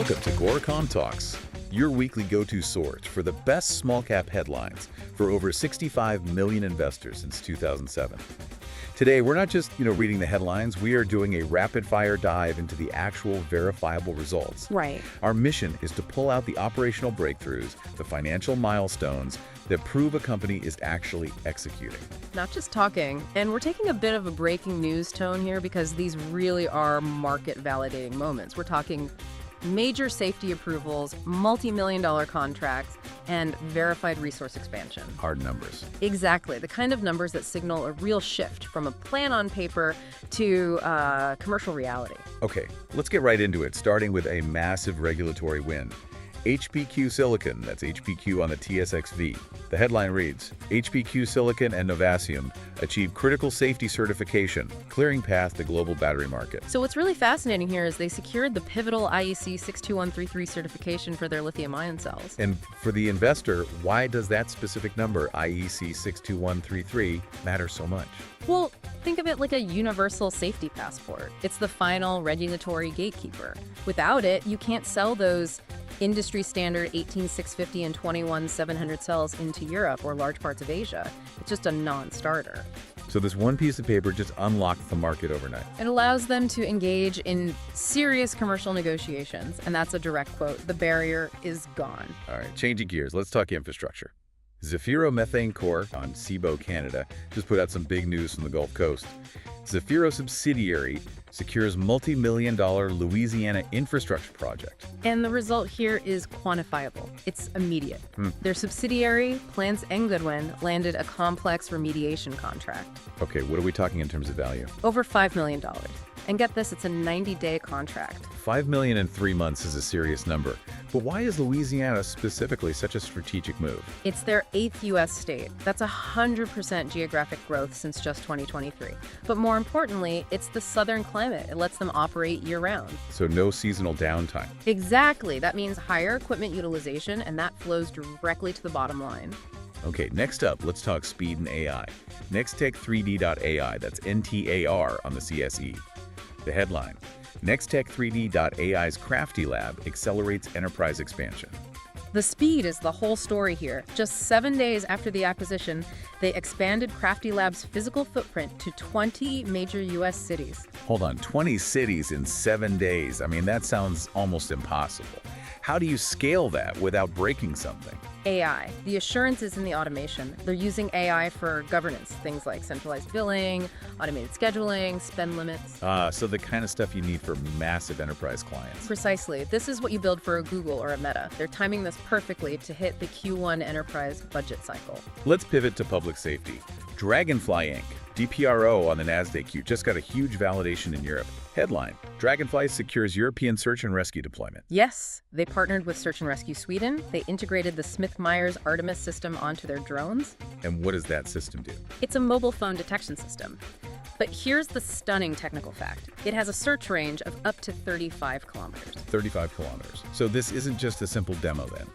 Welcome to AGORACOM Talks, your weekly go-to source for the best small-cap headlines for over 65 million investors since 2007. Today, we're not just, reading the headlines, we are doing a rapid-fire dive into the actual verifiable results. Right. Our mission is to pull out the operational breakthroughs, the financial milestones that prove a company is actually executing. Not just talking. And we're taking a bit of a breaking news tone here because these really are market-validating moments. We're talking major safety approvals, multi-million-dollar contracts, and verified resource expansion. Hard numbers. Exactly. The kind of numbers that signal a real shift from a plan on paper to commercial reality. Okay, let's get right into it, starting with a massive regulatory win. HPQ Silicon, that's HPQ on the TSX-V. The headline reads, HPQ Silicon and Novasium achieve critical safety certification, clearing path to global battery market. So what's really fascinating here is they secured the pivotal IEC 62133 certification for their lithium-ion cells. And for the investor, why does that specific number, IEC 62133, matter so much? Well, think of it like a universal safety passport. It's the final regulatory gatekeeper. Without it, you can't sell those industry standard 18650 and 21700 cells into Europe or large parts of Asia. It's just a non-starter. So this one piece of paper just unlocked the market overnight. It allows them to engage in serious commercial negotiations, and that's a direct quote. The barrier is gone. All right, changing gears, let's talk infrastructure. Zefiro Methane Corp on Cboe, Canada, just put out some big news from the Gulf Coast. Zefiro subsidiary secures multi-million-dollar Louisiana infrastructure project. And the result here is quantifiable. It's immediate. Their subsidiary, Plants and Goodwin, landed a complex remediation contract. Okay, what are we talking in terms of value? Over $5 million. And get this, it's a 90-day contract. $5 million in 3 months is a serious number. But why is Louisiana specifically such a strategic move? It's their 8th U.S. state. That's 100% geographic growth since just 2023. But more importantly, it's the southern climate. It lets them operate year-round. So no seasonal downtime. Exactly. That means higher equipment utilization, and that flows directly to the bottom line. Okay, next up, let's talk speed and AI. Nextech3D.ai, that's NTAR on the CSE. The headline, Nextech3D.ai's Crafty Lab accelerates enterprise expansion. The speed is the whole story here. Just 7 days after the acquisition, they expanded Crafty Lab's physical footprint to 20 major U.S. cities. Hold on, 20 cities in 7 days. I mean, that sounds almost impossible. How do you scale that without breaking something? AI. The assurance is in the automation. They're using AI for governance, things like centralized billing, automated scheduling, spend limits. So the kind of stuff you need for massive enterprise clients. Precisely. This is what you build for a Google or a Meta. They're timing this perfectly to hit the Q1 enterprise budget cycle. Let's pivot to public safety. Dragonfly Inc., DPRO on the NASDAQ, just got a huge validation in Europe. Headline, Dragonfly secures European search and rescue deployment. Yes, they partnered with Search and Rescue Sweden. They integrated the Smith-Myers Artemis system onto their drones. And what does that system do? It's a mobile phone detection system. But here's the stunning technical fact. It has a search range of up to 35 kilometers. 35 kilometers. So this isn't just a simple demo then.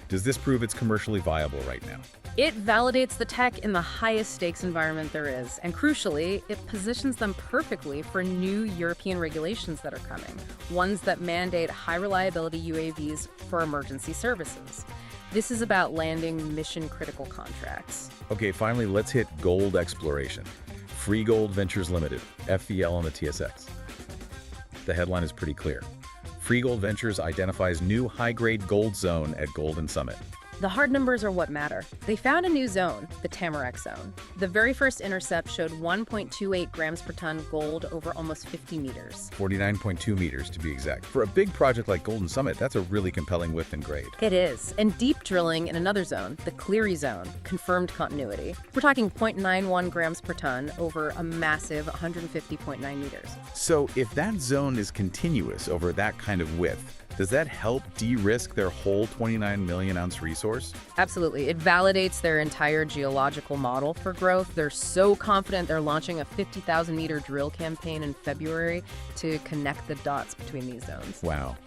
Does this prove it's commercially viable right now? It validates the tech in the highest stakes environment there is, and crucially, it positions them perfectly for new European regulations that are coming, ones that mandate high-reliability UAVs for emergency services. This is about landing mission-critical contracts. Okay, finally, let's hit gold exploration. Free Gold Ventures Limited, FVL on the TSX. The headline is pretty clear. Free Gold Ventures identifies new high-grade gold zone at Golden Summit. The hard numbers are what matter. They found a new zone, the Tamarack Zone. The very first intercept showed 1.28 grams per ton gold over almost 50 meters. 49.2 meters to be exact. For a big project like Golden Summit, that's a really compelling width and grade. It is. And deep drilling in another zone, the Cleary Zone, confirmed continuity. We're talking 0.91 grams per ton over a massive 150.9 meters. So if that zone is continuous over that kind of width, does that help de-risk their whole 29 million ounce resource? resource? Absolutely. It validates their entire geological model for growth. They're so confident they're launching a 50,000-meter drill campaign in February to connect the dots between these zones. Wow.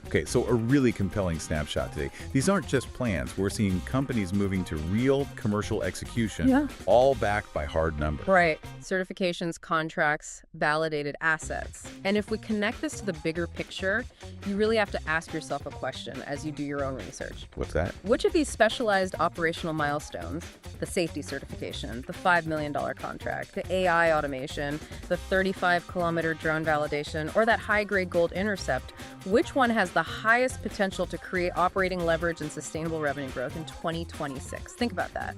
Okay, so a really compelling snapshot today. These aren't just plans. We're seeing companies moving to real commercial execution, all backed by hard numbers. Right. Certifications, contracts, validated assets. And if we connect this to the bigger picture, you really have to ask yourself a question as you do your own research. What's that? Which of these specialized operational milestones, the safety certification, the $5 million contract, the AI automation, the 35-kilometer drone validation, or that high-grade gold intercept, which one has the highest potential to create operating leverage and sustainable revenue growth in 2026? Think about that.